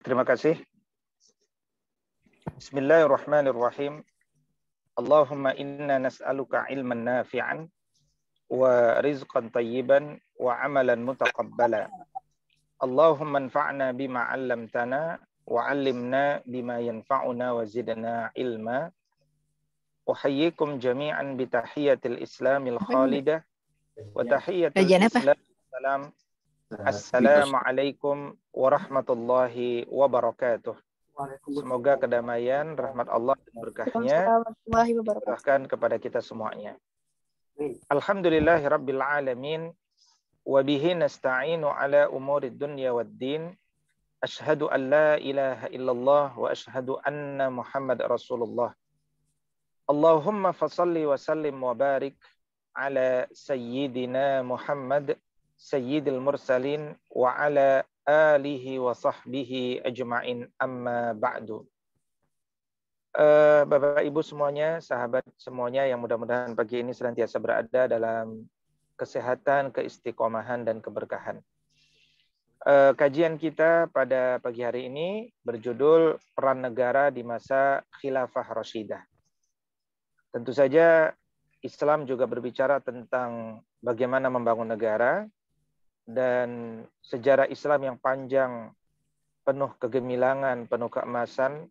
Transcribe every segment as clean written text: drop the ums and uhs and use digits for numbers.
Terima kasih. Bismillahirrahmanirrahim. Allahumma inna nas'aluka ilman nafi'an wa rizqan tayyiban wa amalan mutaqabbala. Allahumma anfa'na bima 'allamtana wa 'allimna bima yanfa'una wa zidna ilma. Uhayyikum jami'an bi tahiyyatil islamil khalidah wa tahiyyatul islam. Assalamualaikum warahmatullahi wabarakatuh. Semoga kedamaian, rahmat Allah dan berkahnya diberikan kepada kita semuanya. Alhamdulillahirabbil alamin wa bihi nasta'inu ala umurid dunya waddin. Asyhadu an la ilaha illallah wa asyhadu anna Muhammad Rasulullah. Allahumma fashalli wa sallim wa barik ala sayyidina Muhammad sayyidil mursalin wa ala alihi wa sahbihi ajma'in, amma ba'du. Bapak Ibu semuanya, sahabat semuanya yang mudah-mudahan pagi ini senantiasa berada dalam kesehatan, keistiqomahan dan keberkahan. Kajian kita pada pagi hari ini berjudul Peran Negara di Masa Khilafah Rasyidah. Tentu saja Islam juga berbicara tentang bagaimana membangun negara. Dan sejarah Islam yang panjang, penuh kegemilangan, penuh keemasan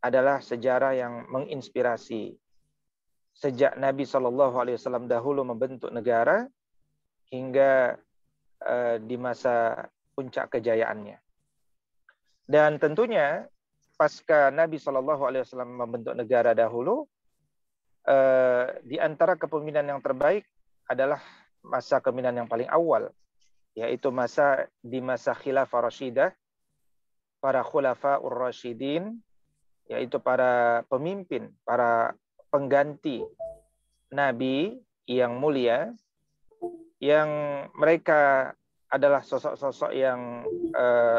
adalah sejarah yang menginspirasi. Sejak Nabi SAW dahulu membentuk negara hingga di masa puncak kejayaannya. Dan tentunya pasca Nabi SAW membentuk negara dahulu, di antara kepemimpinan yang terbaik adalah masa kepemimpinan yang paling awal, yaitu di masa khilafah rasyidah, para khulafaur rasyidin, yaitu para pemimpin, para pengganti Nabi yang mulia, yang mereka adalah sosok-sosok yang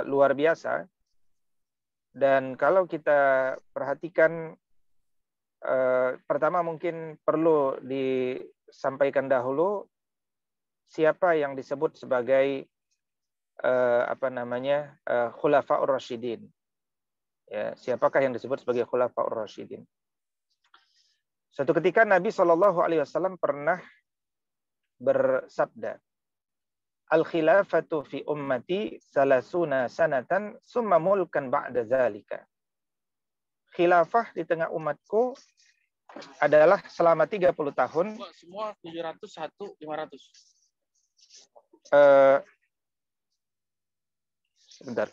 luar biasa. Dan kalau kita perhatikan, pertama mungkin perlu disampaikan dahulu siapa yang disebut sebagai khulafaur rasyidin. Ya, siapakah yang disebut sebagai khulafaur rasyidin? Suatu ketika Nabi SAW pernah bersabda, "Al-khilafatu fi ummati salasuna sanatan summa mulkan ba'da zalika." Khilafah di tengah umatku adalah selama 30 tahun. Semua 701 500. Sebentar.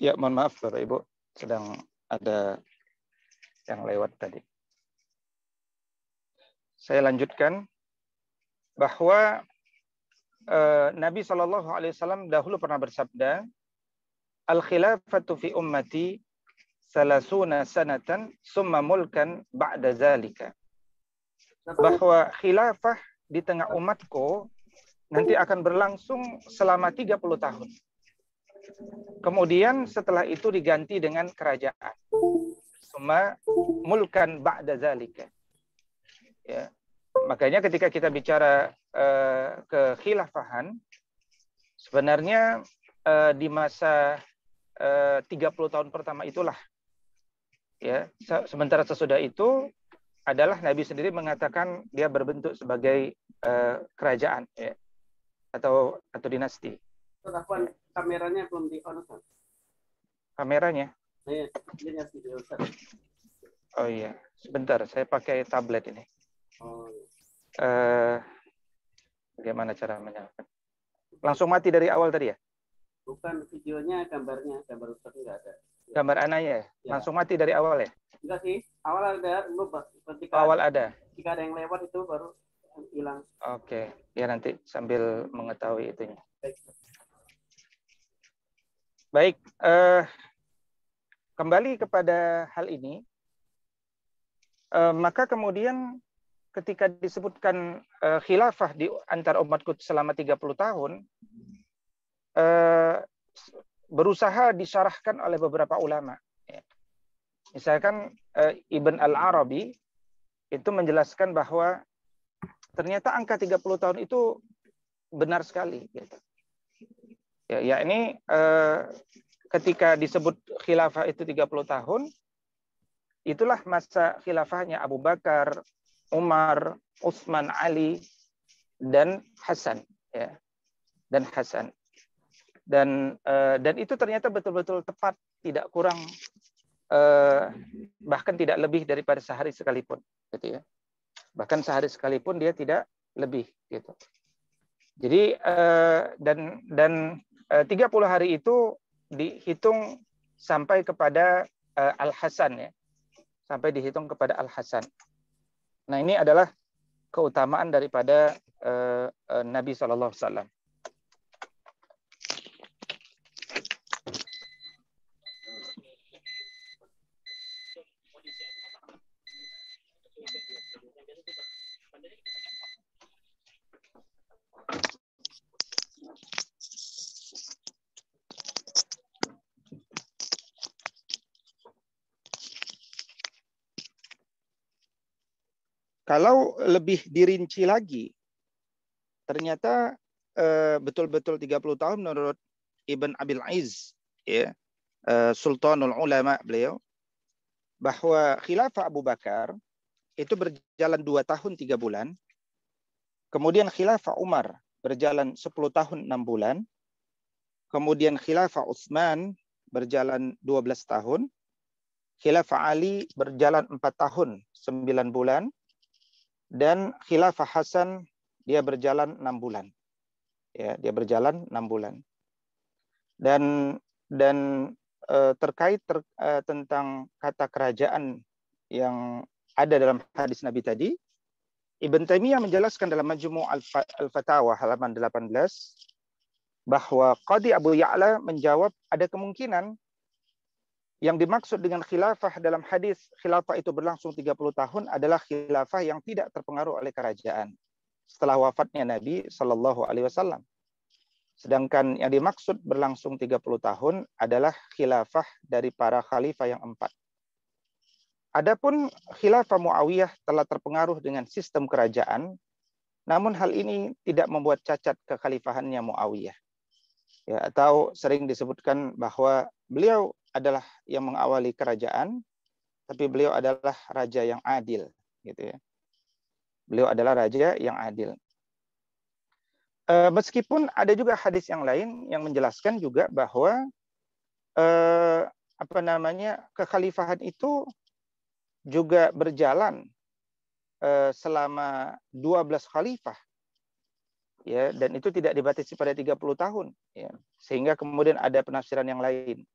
Ya, mohon maaf Bapak Ibu, sedang ada yang lewat tadi. Saya lanjutkan bahwa Nabi SAW dahulu pernah bersabda, "Al-khilafatu fi ummati salasuna sanatan summa mulkan ba'da zalika." Bahwa khilafah di tengah umatku nanti akan berlangsung selama 30 tahun. Kemudian setelah itu diganti dengan kerajaan. Summa mulkan ba'da zalika. Ya. Makanya ketika kita bicara kekhilafahan, sebenarnya di masa 30 tahun pertama itulah, ya, sementara sesudah itu adalah Nabi sendiri mengatakan dia berbentuk sebagai kerajaan, ya, atau dinasti. Kameranya belum di on. Kameranya Lihat video Ustaz. Oh iya, sebentar, saya pakai tablet ini. Oh, Bagaimana cara menyalakan? Langsung mati dari awal tadi ya? bukan videonya, gambar Ustaz nggak ada. Gambar anaknya ya? Ya. Langsung mati dari awal ya? Enggak sih, awal ada, dulu Awal ada. ketika ada yang lewat itu baru hilang. Oke, ya nanti sambil mengetahui itunya. Baik, kembali kepada hal ini, maka kemudian ketika disebutkan khilafah di antara umatku selama 30 tahun, berusaha disyarahkan oleh beberapa ulama. Misalkan Ibn Al-Arabi itu menjelaskan bahwa ternyata angka 30 tahun itu benar sekali. Gitu. Ya ini ketika disebut khilafah itu 30 tahun, itulah masa khilafahnya Abu Bakar, Umar, Utsman, Ali, dan Hasan. Ya. Dan Hasan. Dan itu ternyata betul-betul tepat, tidak kurang, bahkan tidak lebih daripada sehari sekalipun. Gitu ya. Bahkan sehari sekalipun dia tidak lebih. Gitu. Jadi dan 30 hari itu dihitung sampai kepada Al-Hasan ya. Sampai dihitung kepada Al-Hasan. Nah, ini adalah keutamaan daripada Nabi SAW. Kalau lebih dirinci lagi, ternyata betul-betul 30 tahun menurut Ibn Abil Aiz, ya, Sultanul Ulama beliau, bahwa khilafah Abu Bakar itu berjalan 2 tahun 3 bulan, kemudian khilafah Umar berjalan 10 tahun 6 bulan, kemudian khilafah Utsman berjalan 12 tahun, khilafah Ali berjalan 4 tahun 9 bulan, dan khilafah Hasan dia berjalan 6 bulan. Ya, dia berjalan 6 bulan. Dan terkait tentang kata kerajaan yang ada dalam hadis Nabi tadi, Ibn Taimiyah menjelaskan dalam Majmu' Al-Fatawa halaman 18 bahwa Qadhi Abu Ya'la menjawab ada kemungkinan yang dimaksud dengan khilafah dalam hadis khilafah itu berlangsung 30 tahun adalah khilafah yang tidak terpengaruh oleh kerajaan setelah wafatnya Nabi Shallallahu Alaihi Wasallam. Sedangkan yang dimaksud berlangsung 30 tahun adalah khilafah dari para khalifah yang 4. Adapun khilafah Muawiyah telah terpengaruh dengan sistem kerajaan, namun hal ini tidak membuat cacat kekhalifahannya Muawiyah. Ya, atau sering disebutkan bahwa beliau adalah yang mengawali kerajaan, tapi beliau adalah raja yang adil, gitu ya. Beliau adalah raja yang adil. Meskipun ada juga hadis yang lain yang menjelaskan juga bahwa kekhalifahan itu juga berjalan selama 12 khalifah. Ya, dan itu tidak dibatasi pada 30 tahun, ya. Sehingga kemudian ada penafsiran yang lain.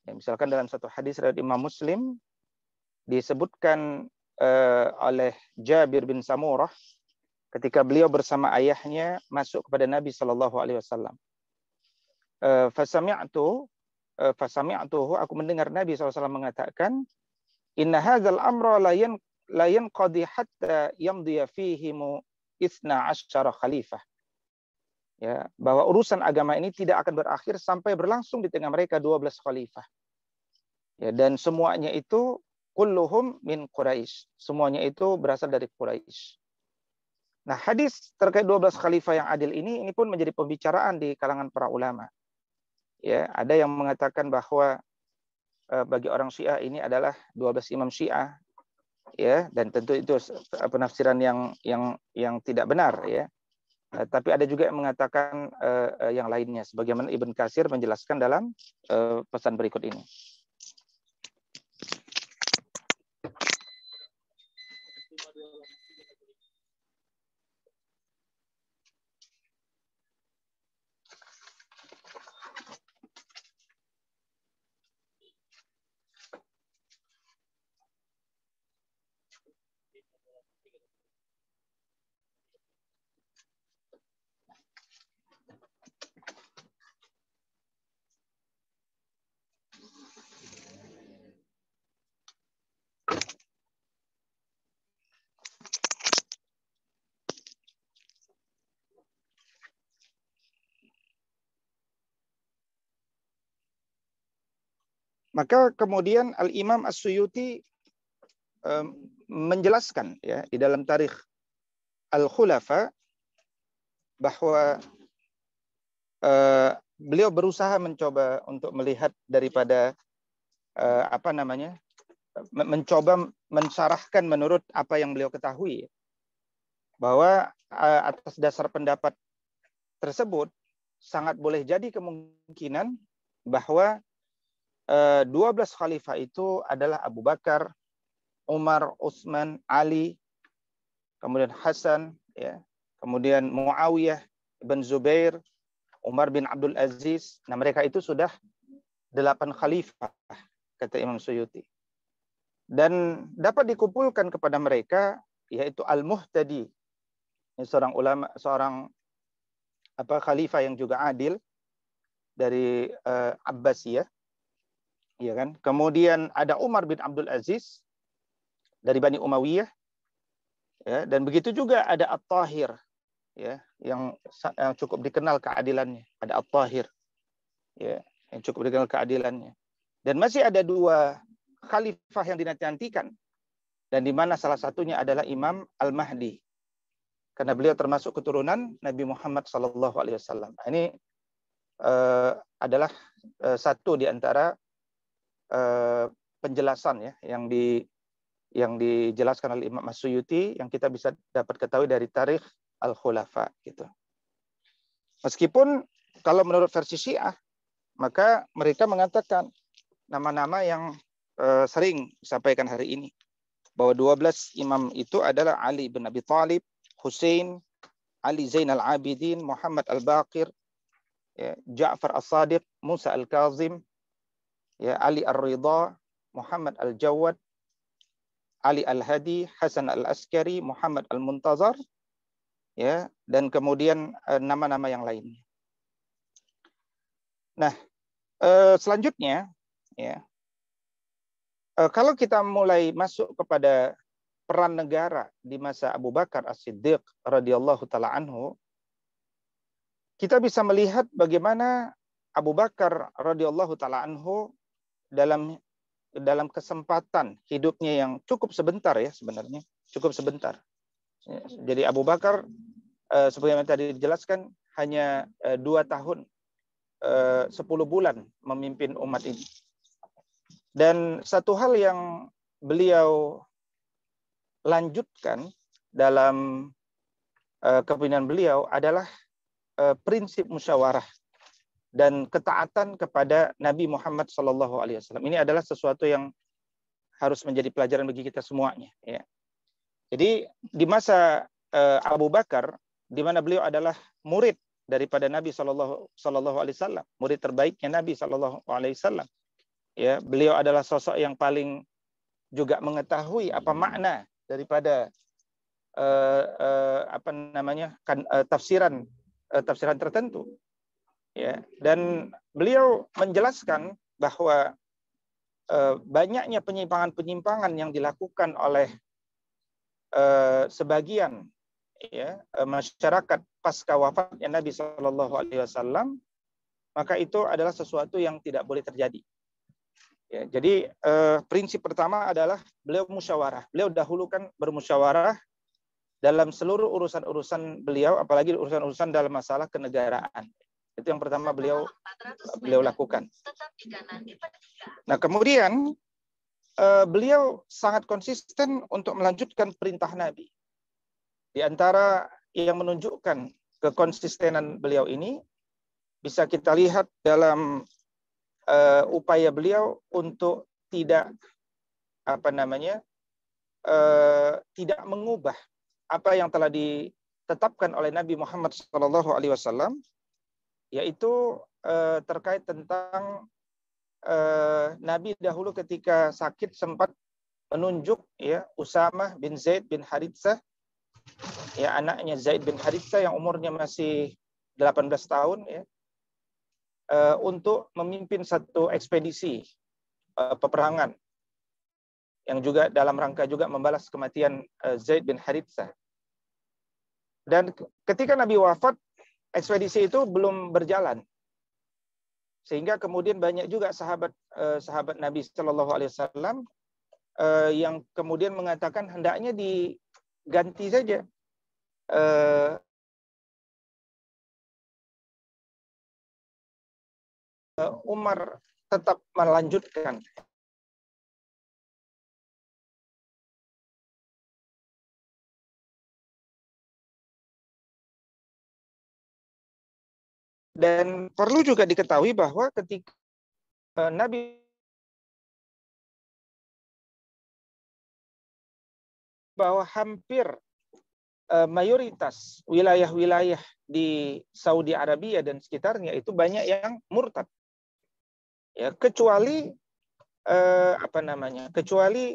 Ya, misalkan dalam satu hadis riwayat Imam Muslim disebutkan oleh Jabir bin Samurah ketika beliau bersama ayahnya masuk kepada Nabi Shallallahu Alaihi Wasallam. Fasami'tuhu, aku mendengar Nabi SAW mengatakan, Inna hadzal amra la yanqadi hatta yamdiya fihimu 12 khalifah. Ya, bahwa urusan agama ini tidak akan berakhir sampai berlangsung di tengah mereka 12 khalifah. Ya, dan semuanya itu kulluhum min Quraisy. Semuanya itu berasal dari Quraisy. Nah, hadis terkait 12 khalifah yang adil ini pun menjadi pembicaraan di kalangan para ulama. Ya, ada yang mengatakan bahwa bagi orang Syiah ini adalah 12 imam Syiah. Ya, dan tentu itu penafsiran yang tidak benar, ya. Tapi ada juga yang mengatakan yang lainnya, sebagaimana Ibn Katsir menjelaskan dalam pesan berikut ini. Maka kemudian Al-Imam As-Suyuti menjelaskan ya di dalam Tarikh Al-Khulafa bahwa beliau berusaha mencoba untuk melihat daripada mencoba mensyarahkan menurut apa yang beliau ketahui, bahwa atas dasar pendapat tersebut sangat boleh jadi kemungkinan bahwa 12 khalifah itu adalah Abu Bakar, Umar, Utsman, Ali, kemudian Hasan, ya, kemudian Muawiyah bin Zubair, Umar bin Abdul Aziz. Nah, mereka itu sudah 8 khalifah, kata Imam Suyuti. Dan dapat dikumpulkan kepada mereka yaitu Al-Muhtadi, seorang ulama, seorang khalifah yang juga adil dari Abbasiyah, ya kan? Kemudian ada Umar bin Abdul Aziz dari Bani Umayyah, ya, dan begitu juga ada At-Tahir, ya, yang cukup dikenal keadilannya. Ada At-Tahir, ya, yang cukup dikenal keadilannya. Dan masih ada 2 khalifah yang dinantikan, dan di mana salah satunya adalah Imam Al-Mahdi, karena beliau termasuk keturunan Nabi Muhammad SAW. Ini adalah satu di antara penjelasan, ya, yang dijelaskan oleh Imam As-Suyuti yang kita bisa dapat ketahui dari Tarikh Al-Khulafa gitu. Meskipun kalau menurut versi Syiah, maka mereka mengatakan nama-nama yang sering disampaikan hari ini, bahwa 12 imam itu adalah Ali bin Abi Thalib, Hussein, Ali Zainal Abidin, Muhammad Al-Baqir, ya, Ja'far As-Sadiq, Musa Al-Kazim, ya, Ali Ar-Ridha, Muhammad Al-Jawad, Ali Al-Hadi, Hasan Al-Askari, Muhammad Al-Muntazar, ya, dan kemudian nama-nama yang lainnya. Nah, selanjutnya, ya, kalau kita mulai masuk kepada peran negara di masa Abu Bakar As-Siddiq radhiyallahu taala anhu, kita bisa melihat bagaimana Abu Bakar radhiyallahu taala anhu dalam kesempatan hidupnya yang cukup sebentar, ya, sebenarnya cukup sebentar. Jadi Abu Bakar sebagaimana tadi dijelaskan hanya 2 tahun 10 bulan memimpin umat ini. Dan satu hal yang beliau lanjutkan dalam kepemimpinan beliau adalah prinsip musyawarah dan ketaatan kepada Nabi Muhammad SAW. Ini adalah sesuatu yang harus menjadi pelajaran bagi kita semuanya, ya. Jadi di masa Abu Bakar, di mana beliau adalah murid daripada Nabi SAW, murid terbaiknya Nabi SAW, ya, beliau adalah sosok yang paling juga mengetahui apa makna daripada tafsiran tertentu, ya, dan beliau menjelaskan bahwa banyaknya penyimpangan-penyimpangan yang dilakukan oleh sebagian, ya, masyarakat pasca wafatnya Nabi SAW, maka itu adalah sesuatu yang tidak boleh terjadi. Ya, jadi prinsip pertama adalah beliau musyawarah. Beliau dahulukan bermusyawarah dalam seluruh urusan-urusan beliau, apalagi urusan-urusan dalam masalah kenegaraan. Itu yang pertama beliau lakukan. Nah, kemudian beliau sangat konsisten untuk melanjutkan perintah Nabi. Di antara yang menunjukkan kekonsistenan beliau ini bisa kita lihat dalam upaya beliau untuk tidak tidak mengubah apa yang telah ditetapkan oleh Nabi Muhammad SAW, yaitu terkait tentang Nabi dahulu ketika sakit sempat menunjuk, ya, Usamah bin Zaid bin Haritsah, ya, anaknya Zaid bin Haritsah yang umurnya masih 18 tahun, ya, untuk memimpin satu ekspedisi peperangan yang juga dalam rangka juga membalas kematian Zaid bin Haritsah. Dan ketika Nabi wafat, ekspedisi itu belum berjalan. Sehingga kemudian banyak juga sahabat Nabi Shallallahu Alaihi Wasallam yang kemudian mengatakan hendaknya diganti saja Umar tetap melanjutkan. Dan perlu juga diketahui bahwa ketika Nabi bahwa hampir mayoritas wilayah-wilayah di Saudi Arabia dan sekitarnya itu banyak yang murtad. Ya, kecuali kecuali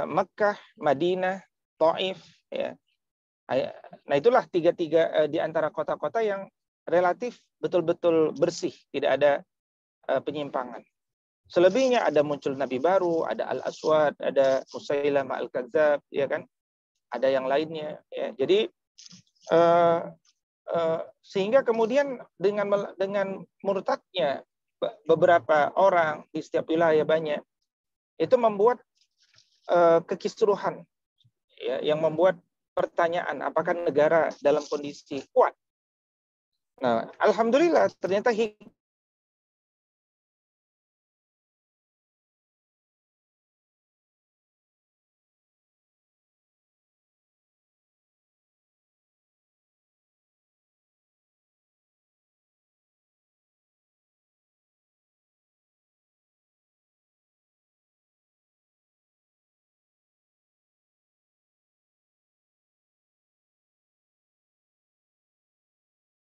Mekah, Madinah, Taif, ya. Nah, itulah tiga di antara kota-kota yang relatif betul-betul bersih, tidak ada penyimpangan. Selebihnya ada muncul nabi baru, ada Al-Aswad, ada Musailamah Al-Kadzab, ya kan? Ada yang lainnya, ya. Jadi sehingga kemudian dengan murtadnya beberapa orang di setiap wilayah banyak, itu membuat kekisruhan, ya, yang membuat pertanyaan apakah negara dalam kondisi kuat. Nah, alhamdulillah ternyata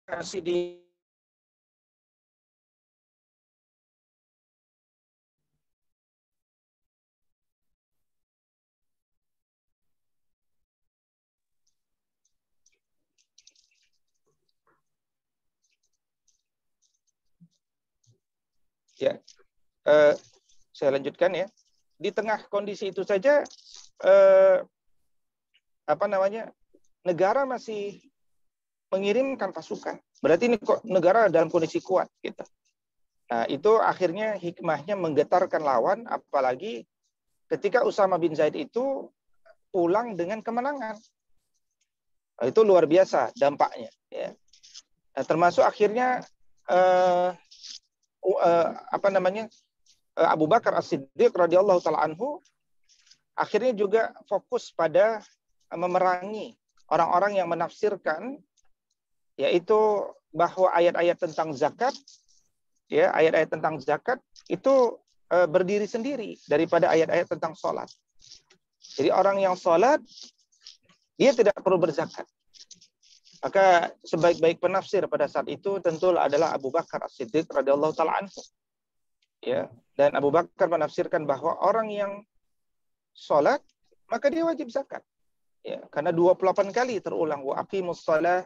kasih di ya, saya lanjutkan ya. Di tengah kondisi itu saja negara masih mengirimkan pasukan. Berarti ini kok negara dalam kondisi kuat gitu. Nah, itu akhirnya hikmahnya menggetarkan lawan, apalagi ketika Usama bin Zaid itu pulang dengan kemenangan. Nah, itu luar biasa dampaknya, ya. Nah, termasuk akhirnya Abu Bakar As-Siddiq radhiyallahu taala anhu akhirnya juga fokus pada memerangi orang-orang yang menafsirkan yaitu bahwa ayat-ayat tentang zakat, ya, ayat-ayat tentang zakat itu berdiri sendiri daripada ayat-ayat tentang sholat. Jadi orang yang sholat dia tidak perlu berzakat. Maka sebaik-baik penafsir pada saat itu tentu adalah Abu Bakar As-Siddiq radhiyallahu taala anhu. Ya, dan Abu Bakar menafsirkan bahwa orang yang sholat maka dia wajib zakat. Ya, karena 28 kali terulang wa aqimus shalah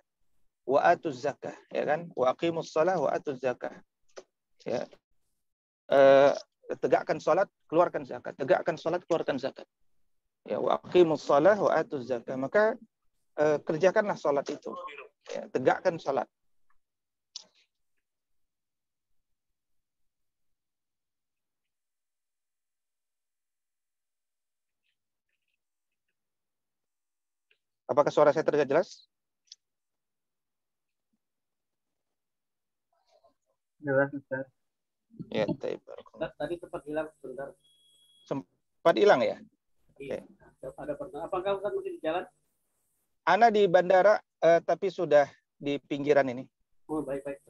wa atuz zakah, ya kan? Wa aqimus shalah wa atuz zakah. Ya. Tegakkan salat, keluarkan zakat. Tegakkan salat, keluarkan zakat. Ya, wa aqimus shalah wa atuz zakah. Maka kerjakanlah salat itu. Ya, tegakkan salat. Apakah suara saya terdengar jelas? Jelas, Ustaz. Ya, Tadi sempat hilang sebentar. Sempat hilang ya? Iya. Okay. Ada pertanyaan. Apakah Ustaz masih di jalan? Ana di bandara, tapi sudah di pinggiran ini. Oh, baik-baik.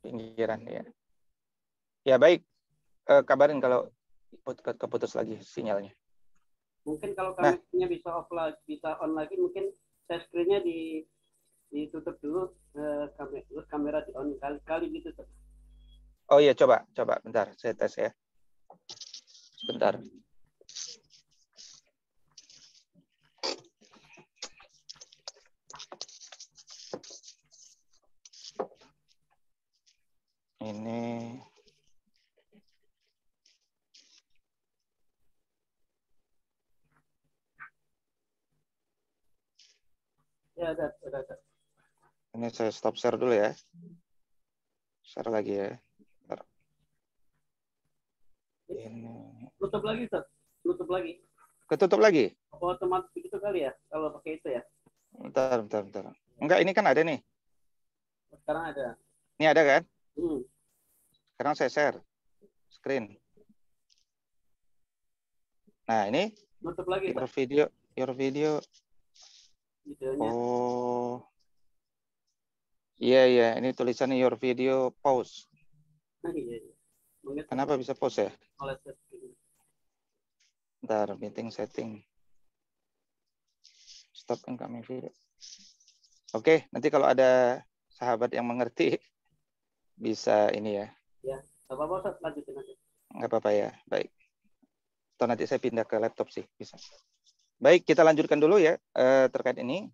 Pinggiran, ya. Ya, baik. Kabarin kalau keputus lagi sinyalnya. Mungkin kalau kameranya bisa off lagi, bisa on lagi, mungkin share screen-nya ditutup dulu, kamera di on kali gitu. Oh iya, coba bentar, saya tes ya. Bentar. Ini ya ada. Ini saya stop share dulu ya. Share lagi ya. Ini. Tutup lagi, Ustaz. Tutup lagi. Ketutup lagi? Apa otomatis begitu kali ya, kalau pakai itu ya? Bentar. Enggak, ini kan ada nih. Sekarang ada. Ini ada kan? Hmm. Sekarang saya share screen. Nah, ini Tutup lagi, Ustaz. your video. Videonya. Oh. Iya, ini tulisannya your video pause. Iya. Mungkin Kenapa bisa pause ya? oleh setting. Bentar, meeting setting. Stop incoming video. Oke, nanti kalau ada sahabat yang mengerti bisa ini ya. Ya, nggak apa-apa, Ustaz, lanjutin aja. Nggak apa-apa ya, baik. Atau nanti saya pindah ke laptop sih, bisa. Baik, kita lanjutkan dulu ya terkait ini.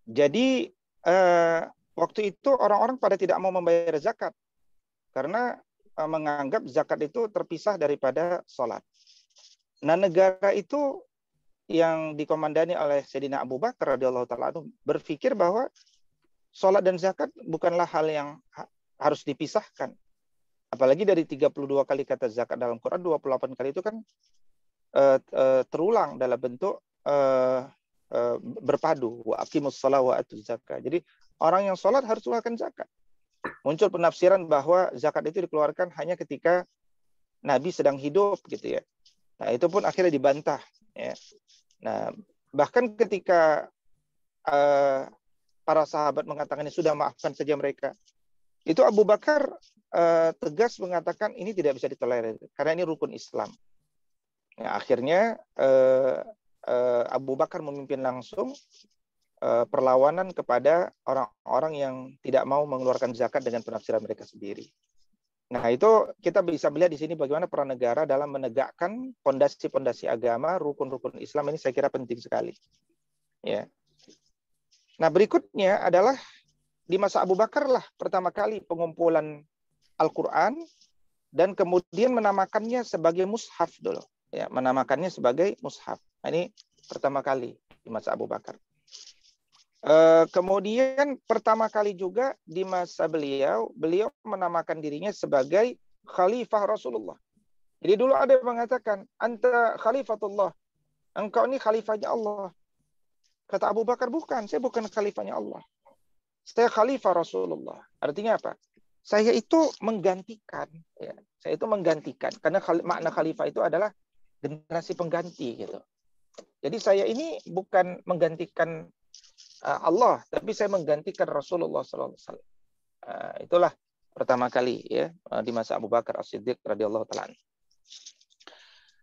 Jadi waktu itu orang-orang pada tidak mau membayar zakat karena menganggap zakat itu terpisah daripada sholat. Nah, negara itu yang dikomandani oleh Sayyidina Abu Bakar radhiyallahu taala berpikir bahwa sholat dan zakat bukanlah hal yang harus dipisahkan. Apalagi dari 32 kali kata zakat dalam Quran, 28 kali itu kan terulang dalam bentuk berpadu. Wa aqimus shalah wa atuz zakat. Jadi orang yang sholat harus mengeluarkan zakat. Muncul penafsiran bahwa zakat itu dikeluarkan hanya ketika Nabi sedang hidup gitu ya. Nah, itu pun akhirnya dibantah ya. Nah, bahkan ketika para sahabat mengatakan sudah, maafkan saja mereka. Itu Abu Bakar tegas mengatakan ini tidak bisa ditolerir karena ini rukun Islam. Ya, akhirnya Abu Bakar memimpin langsung perlawanan kepada orang-orang yang tidak mau mengeluarkan zakat dengan penafsiran mereka sendiri. Nah, itu kita bisa melihat di sini bagaimana peran negara dalam menegakkan pondasi-pondasi agama, rukun-rukun Islam ini saya kira penting sekali. Ya. Nah, berikutnya adalah di masa Abu Bakar lah pertama kali pengumpulan Al-Quran dan kemudian menamakannya sebagai mushaf dulu. Ya, menamakannya sebagai mushaf. Nah, ini pertama kali di masa Abu Bakar. Kemudian pertama kali juga di masa beliau menamakan dirinya sebagai Khalifah Rasulullah. Jadi dulu ada yang mengatakan, anta Khalifatullah, engkau ini khalifahnya Allah. Kata Abu Bakar, bukan, saya bukan khalifahnya Allah. Saya Khalifah Rasulullah. Artinya apa? Saya itu menggantikan. Ya. Saya itu menggantikan. Karena makna khalifah itu adalah generasi pengganti gitu. Jadi saya ini bukan menggantikan Allah, tapi saya menggantikan Rasulullah SAW. Itulah pertama kali ya di masa Abu Bakar As-Siddiq radhiyallahu taala.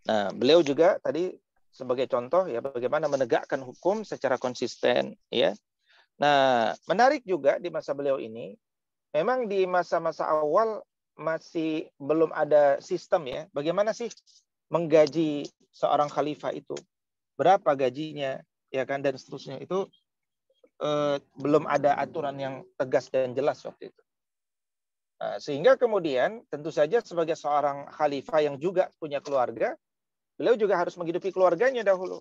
Nah, beliau juga tadi sebagai contoh ya bagaimana menegakkan hukum secara konsisten ya. Nah, menarik juga di masa beliau ini, memang di masa-masa awal masih belum ada sistem ya. Bagaimana sih menggaji seorang khalifah itu? Berapa gajinya ya kan dan seterusnya itu belum ada aturan yang tegas dan jelas waktu itu. Sehingga kemudian tentu saja sebagai seorang khalifah yang juga punya keluarga, beliau juga harus menghidupi keluarganya dahulu.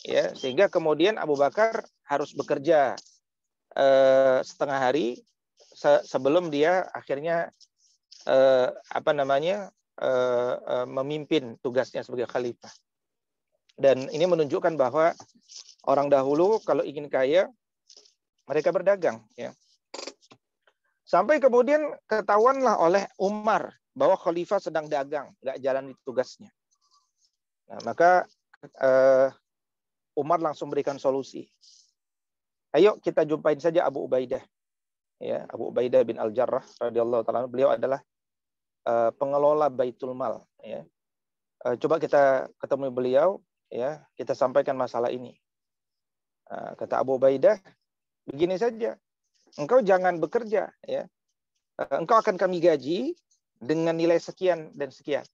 Ya, sehingga kemudian Abu Bakar harus bekerja setengah hari sebelum dia akhirnya memimpin tugasnya sebagai khalifah. Dan ini menunjukkan bahwa orang dahulu kalau ingin kaya mereka berdagang ya. Sampai kemudian ketahuanlah oleh Umar bahwa khalifah sedang dagang, nggak jalan di tugasnya. Nah, maka Umar langsung berikan solusi. Ayo kita jumpain saja Abu Ubaidah. Ya, Abu Ubaidah bin Al-Jarrah radhiyallahu taala, beliau adalah pengelola Baitul Mal ya. Coba kita ketemu beliau ya, kita sampaikan masalah ini. Kata Abu Ubaidah, begini saja, engkau jangan bekerja ya. Engkau akan kami gaji dengan nilai sekian dan sekian.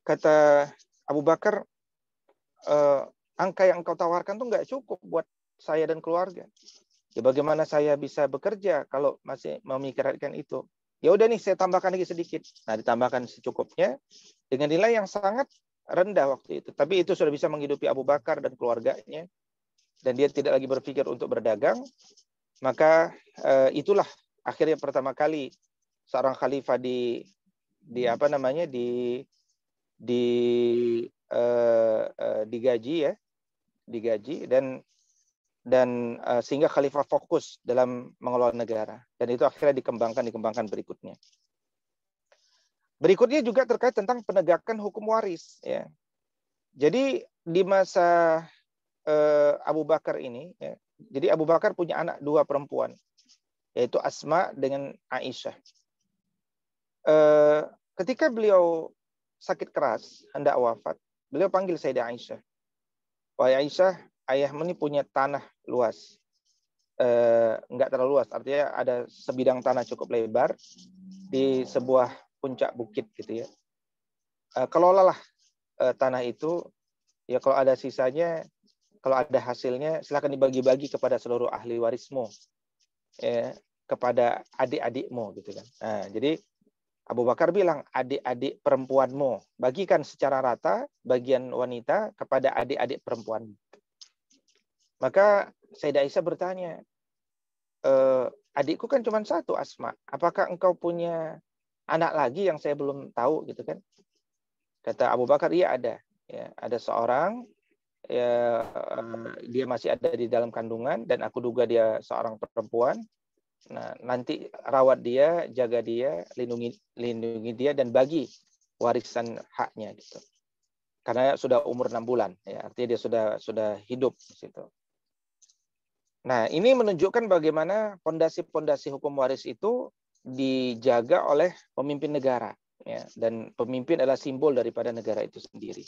Kata Abu Bakar, angka yang engkau tawarkan tuh nggak cukup buat saya dan keluarga. Ya bagaimana saya bisa bekerja kalau masih memikirkan itu? Ya udah nih saya tambahkan lagi sedikit. Nah, ditambahkan secukupnya dengan nilai yang sangat rendah waktu itu. Tapi itu sudah bisa menghidupi Abu Bakar dan keluarganya. Dan dia tidak lagi berpikir untuk berdagang, maka itulah akhirnya pertama kali seorang khalifah apa namanya digaji ya, digaji dan sehingga khalifah fokus dalam mengelola negara, dan itu akhirnya dikembangkan berikutnya. Berikutnya juga terkait tentang penegakan hukum waris ya. Jadi di masa Abu Bakar ini ya, jadi Abu Bakar punya anak 2 perempuan, yaitu Asma dengan Aisyah. Ketika beliau sakit keras hendak wafat, beliau panggil Sayyidah Aisyah. Wahai Aisyah, ayahmu ini punya tanah luas. Enggak terlalu luas, artinya ada sebidang tanah cukup lebar di sebuah puncak bukit gitu ya. Kelolalah tanah itu, ya kalau ada sisanya, kalau ada hasilnya, silakan dibagi-bagi kepada seluruh ahli warismu, ya, kepada adik-adikmu gitu kan. Nah, jadi Abu Bakar bilang, adik-adik perempuanmu, bagikan secara rata bagian wanita kepada adik-adik perempuan. Maka Sayyidah Aisyah bertanya, adikku kan cuma 1, Asma. Apakah engkau punya anak lagi yang saya belum tahu gitu kan? Kata Abu Bakar, iya ada. Ya, ada seorang, ya, dia masih ada di dalam kandungan dan aku duga dia seorang perempuan. Nah, nanti rawat dia, jaga dia, lindungi dia dan bagi warisan haknya gitu. Karena sudah umur 6 bulan, ya, artinya dia sudah hidup di situ. Nah, ini menunjukkan bagaimana pondasi-pondasi hukum waris itu dijaga oleh pemimpin negara, ya, dan pemimpin adalah simbol daripada negara itu sendiri.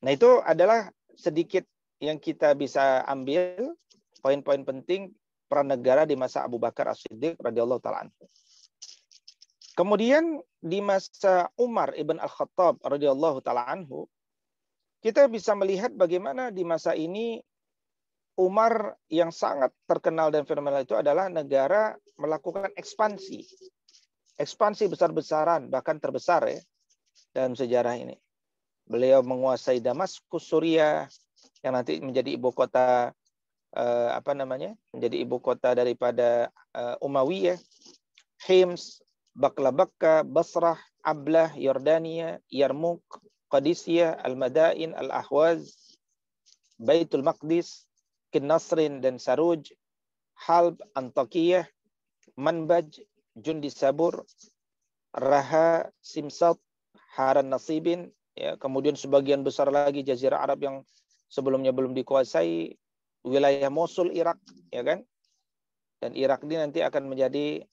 Nah, itu adalah sedikit yang kita bisa ambil poin-poin penting peran negara di masa Abu Bakar As-Siddiq radhiyallahu taala anhu. Kemudian di masa Umar ibn Al-Khattab radhiyallahu taala anhu, kita bisa melihat bagaimana di masa ini Umar yang sangat terkenal dan fenomenal itu adalah negara melakukan ekspansi. Ekspansi besar-besaran, bahkan terbesar ya dalam sejarah ini. Beliau menguasai Damaskus, Suriah, yang nanti menjadi ibu kota menjadi ibu kota daripada Umayyah, Hims, Baklabakka, Basrah, Ablah, Yordania, Yarmouk, Qadisiyah, Al-Madain, Al-Ahwaz, Baitul Maqdis, Nasrin dan Saruj, Halb, Antakiyah, Manbaj, Jundi Sabur, Raha, Simsat, Haran Nasibin, ya, kemudian sebagian besar lagi Jazirah Arab yang sebelumnya belum dikuasai, wilayah Mosul, Irak, ya kan? Dan Irak ini nanti akan menjadi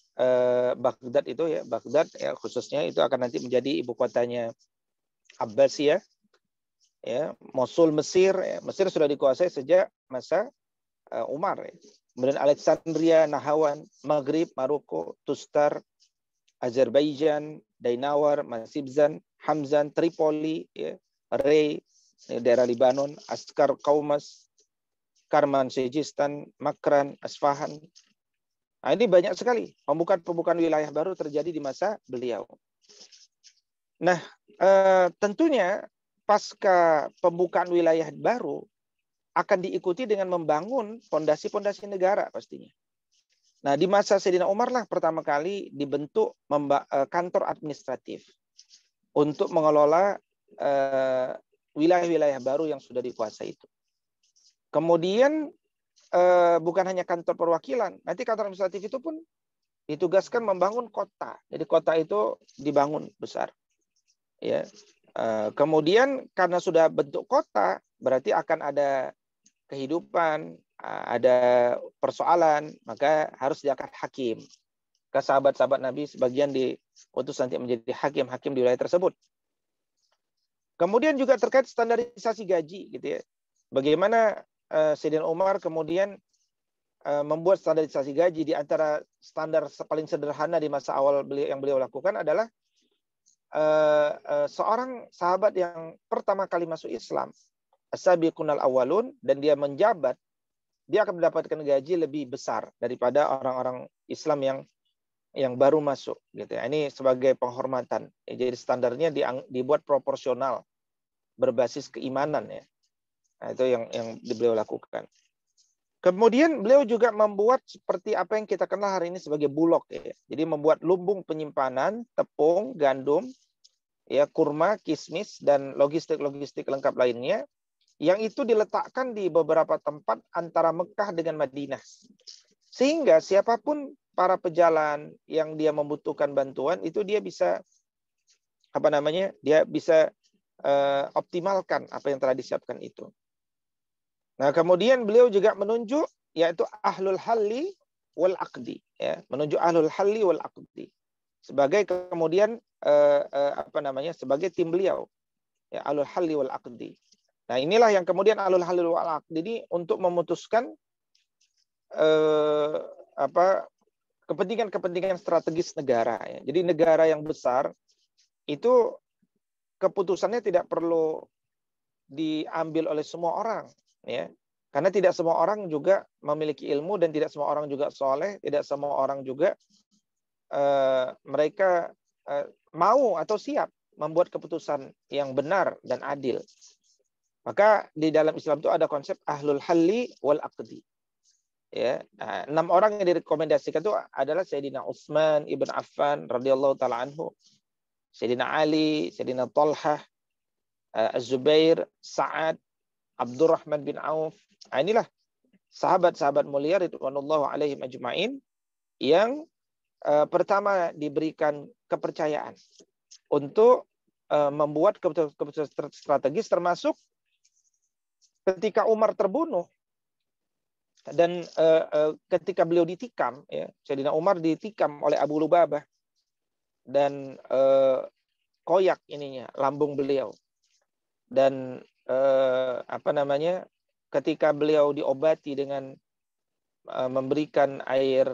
Baghdad itu ya, Baghdad ya khususnya itu akan nanti menjadi ibu kotanya Abbasiyah. Ya, Mosul Mesir, ya, Mesir sudah dikuasai sejak masa Umar. Ya. Kemudian Alexandria, Nahawan, Maghrib, Maroko, Tustar, Azerbaijan, Dainawar, Masibzan, Hamzan, Tripoli, ya, Rey, ya, daerah Libanon, Askar, Kaumas, Karman, Sejistan, Makran, Asfahan. Nah, ini banyak sekali pembukaan wilayah baru terjadi di masa beliau. Nah, tentunya pasca pembukaan wilayah baru akan diikuti dengan membangun fondasi-fondasi negara pastinya. Nah, di masa Sayyidina Umar lah pertama kali dibentuk kantor administratif untuk mengelola wilayah-wilayah baru yang sudah dikuasai itu. Kemudian bukan hanya kantor perwakilan, nanti kantor administratif itu pun ditugaskan membangun kota. Jadi kota itu dibangun besar. Ya. Kemudian karena sudah bentuk kota, berarti akan ada kehidupan, ada persoalan, maka harus diangkat hakim. Ke sahabat-sahabat Nabi sebagian diutus nanti menjadi hakim-hakim di wilayah tersebut. Kemudian juga terkait standarisasi gaji, gitu ya. Bagaimana Sayyidina Umar kemudian membuat standarisasi gaji. Di antara standar paling sederhana di masa awal yang beliau lakukan adalah seorang sahabat yang pertama kali masuk Islam, as-sabiqunal awwalun, dan dia menjabat, dia akan mendapatkan gaji lebih besar daripada orang-orang Islam yang baru masuk, gitu ya. Ini sebagai penghormatan. Jadi standarnya dibuat proporsional berbasis keimanan ya. Nah, itu yang beliau lakukan. Kemudian beliau juga membuat seperti apa yang kita kenal hari ini sebagai bulog ya. Jadi membuat lumbung penyimpanan tepung, gandum, ya kurma, kismis dan logistik-logistik lengkap lainnya yang itu diletakkan di beberapa tempat antara Mekah dengan Madinah. Sehingga siapapun para pejalan yang dia membutuhkan bantuan itu dia bisa dia bisa optimalkan apa yang telah disiapkan itu. Nah, kemudian beliau juga menunjuk yaitu ahlul halli wal aqdi, ya, menunjuk ahlul halli wal aqdi sebagai kemudian sebagai tim beliau, ya, ahlul halli wal aqdi. Nah, inilah yang kemudian ahlul halli wal aqdi ini untuk memutuskan kepentingan-kepentingan strategis negara, ya. Jadi negara yang besar itu keputusannya tidak perlu diambil oleh semua orang, ya, karena tidak semua orang juga memiliki ilmu dan tidak semua orang juga soleh, tidak semua orang juga mereka mau atau siap membuat keputusan yang benar dan adil. Maka di dalam Islam itu ada konsep ahlul halli wal aqdi. Ya, 6 orang yang direkomendasikan itu adalah Sayyidina Utsman ibn Affan radhiyallahu taala anhu, Sayyidina Ali, Sayyidina Talhah, Az-Zubair, Sa'ad, Abdurrahman bin Auf. Nah, inilah sahabat-sahabat mulia ridwanullahu alaihim ajma'in yang pertama diberikan kepercayaan untuk membuat keputusan strategis, termasuk ketika Umar terbunuh dan ketika beliau ditikam, ya, Sayyidina Umar ditikam oleh Abu Lubabah dan koyak lambung beliau. Dan ketika beliau diobati dengan memberikan air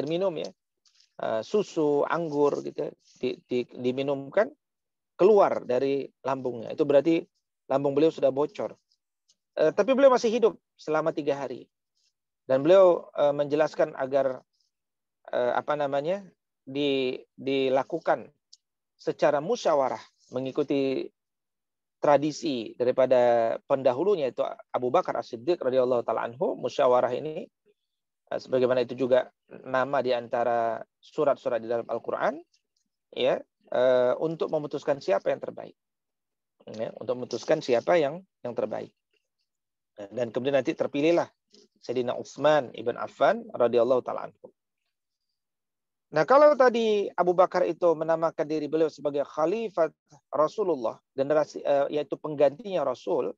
minum, ya, susu, anggur gitu, diminumkan, keluar dari lambungnya. Itu berarti lambung beliau sudah bocor. Tapi beliau masih hidup selama 3 hari. Dan beliau menjelaskan agar dilakukan secara musyawarah mengikuti tradisi daripada pendahulunya itu Abu Bakar As-Siddiq radhiyallahu taala anhu. Musyawarah ini sebagaimana itu juga nama di antara surat-surat di dalam Al-Qur'an, ya, untuk memutuskan siapa yang terbaik. Ya, untuk memutuskan siapa yang terbaik. Dan kemudian nanti terpilihlah Sayyidina Utsman ibn Affan radhiyallahu taala anhu. Nah, kalau tadi Abu Bakar itu menamakan diri beliau sebagai khalifat Rasulullah, generasi yaitu penggantinya Rasul,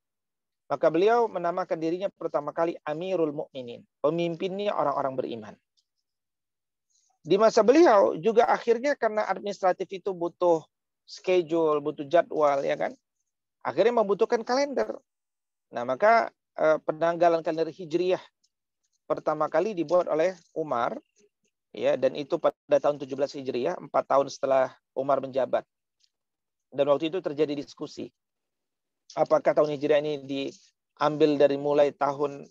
maka beliau menamakan dirinya pertama kali Amirul Mukminin, pemimpinnya orang-orang beriman. Di masa beliau juga akhirnya karena administratif itu butuh schedule, butuh jadwal, ya kan? Akhirnya membutuhkan kalender. Nah, maka penanggalan kalender Hijriyah pertama kali dibuat oleh Umar, ya, dan itu pada tahun 17 Hijriah, 4 tahun setelah Umar menjabat. Dan waktu itu terjadi diskusi. Apakah tahun Hijriah ini diambil dari mulai tahun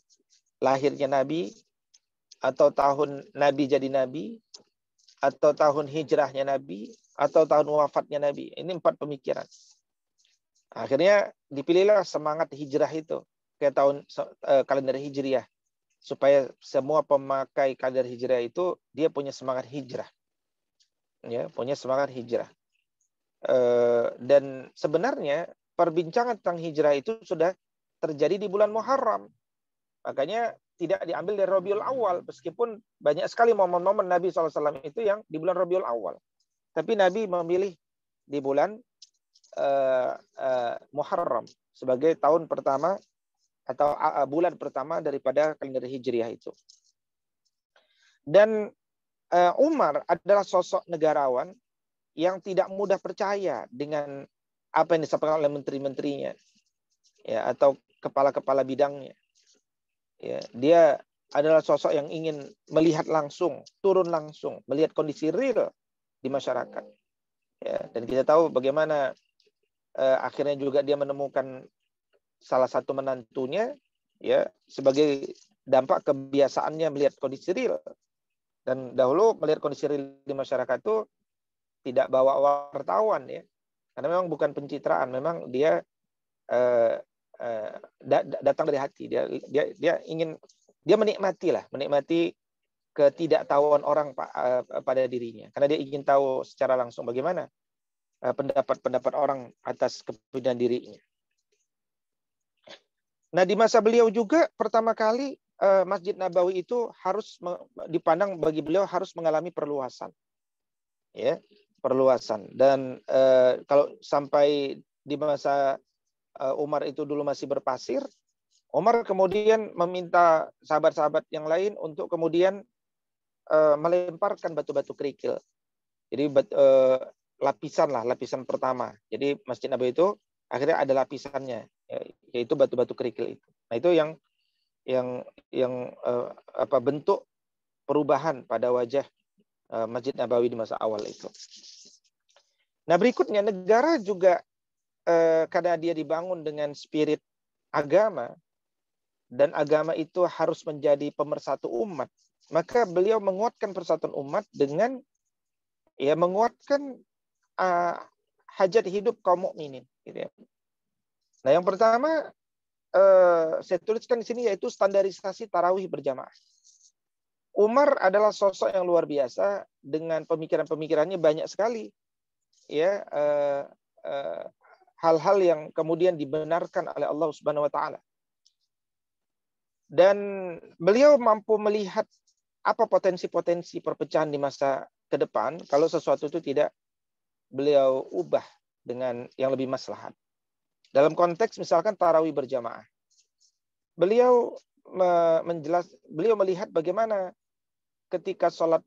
lahirnya Nabi, atau tahun Nabi jadi Nabi, atau tahun hijrahnya Nabi, atau tahun wafatnya Nabi. Ini 4 pemikiran. Akhirnya dipilihlah semangat hijrah itu ke tahun kalender Hijriah. Supaya semua pemakai kalender hijrah itu dia punya semangat hijrah, ya, punya semangat hijrah. Dan sebenarnya perbincangan tentang hijrah itu sudah terjadi di bulan Muharram, makanya tidak diambil dari Rabiul Awal, meskipun banyak sekali momen-momen Nabi SAW itu yang di bulan Rabiul Awal, tapi Nabi memilih di bulan Muharram sebagai tahun pertama atau bulan pertama daripada kalender Hijriah itu. Dan Umar adalah sosok negarawan yang tidak mudah percaya dengan apa yang disampaikan oleh menteri-menterinya, ya, atau kepala-kepala bidangnya. Ya, dia adalah sosok yang ingin melihat langsung, turun langsung, melihat kondisi real di masyarakat. Ya, dan kita tahu bagaimana akhirnya juga dia menemukan salah satu menantunya, ya, sebagai dampak kebiasaannya melihat kondisi real. Dan dahulu melihat kondisi real di masyarakat itu tidak bawa wartawan, ya, karena memang bukan pencitraan, memang dia datang dari hati. Dia ingin, dia menikmati ketidaktahuan orang pada dirinya, karena dia ingin tahu secara langsung bagaimana pendapat orang atas kepribadian dirinya. Nah, di masa beliau juga pertama kali Masjid Nabawi itu harus dipandang bagi beliau harus mengalami perluasan, ya, perluasan. Dan kalau sampai di masa Umar itu dulu masih berpasir, Umar kemudian meminta sahabat-sahabat yang lain untuk kemudian melemparkan batu-batu kerikil. Jadi lapisan pertama. Jadi Masjid Nabawi itu akhirnya ada lapisannya, yaitu batu-batu kerikil itu. Nah, itu yang bentuk perubahan pada wajah Masjid Nabawi di masa awal itu. Nah, berikutnya negara juga karena dia dibangun dengan spirit agama, dan agama itu harus menjadi pemersatu umat, maka beliau menguatkan persatuan umat dengan menguatkan hajat hidup kaum mukminin, gitu ya. Nah, yang pertama saya tuliskan di sini yaitu standarisasi tarawih berjamaah. Umar adalah sosok yang luar biasa dengan pemikiran-pemikirannya banyak sekali, ya, hal-hal yang kemudian dibenarkan oleh Allah Subhanahu wa taala. Dan beliau mampu melihat apa potensi-potensi perpecahan di masa ke depan kalau sesuatu itu tidak beliau ubah dengan yang lebih maslahat. Dalam konteks misalkan tarawih berjamaah, beliau melihat bagaimana ketika sholat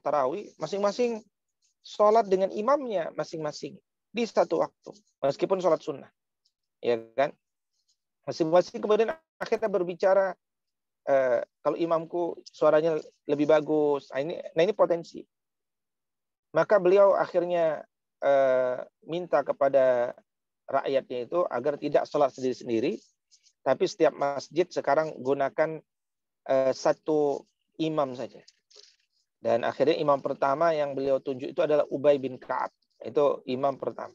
tarawih, masing-masing sholat dengan imamnya masing-masing di satu waktu, meskipun sholat sunnah, ya kan? Masing-masing kemudian akhirnya berbicara, kalau imamku suaranya lebih bagus, nah ini potensi. Maka beliau akhirnya minta kepada rakyatnya itu agar tidak sholat sendiri-sendiri, tapi setiap masjid sekarang gunakan satu imam saja. Dan akhirnya imam pertama yang beliau tunjuk itu adalah Ubay bin Ka'ab. Itu imam pertama.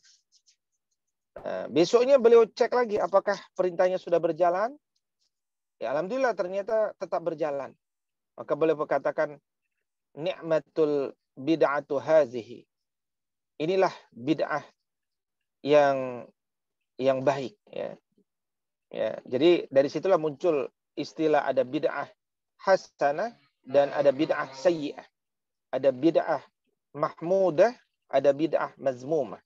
Besoknya beliau cek lagi apakah perintahnya sudah berjalan. Ya, alhamdulillah ternyata tetap berjalan. Maka beliau berkatakan, ni'matul bid'atu hazihi. Inilah bid'ah yang baik, ya. Ya, jadi dari situlah muncul istilah ada bid'ah hasanah dan ada bid'ah sayyi'ah. Ada bid'ah mahmudah, ada bid'ah mazmumah.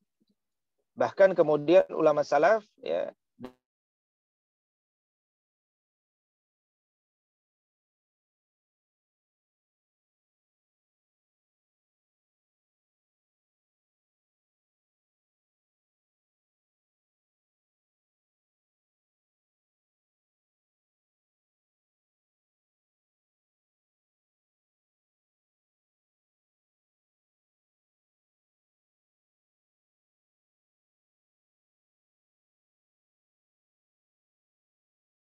Bahkan kemudian ulama salaf, ya,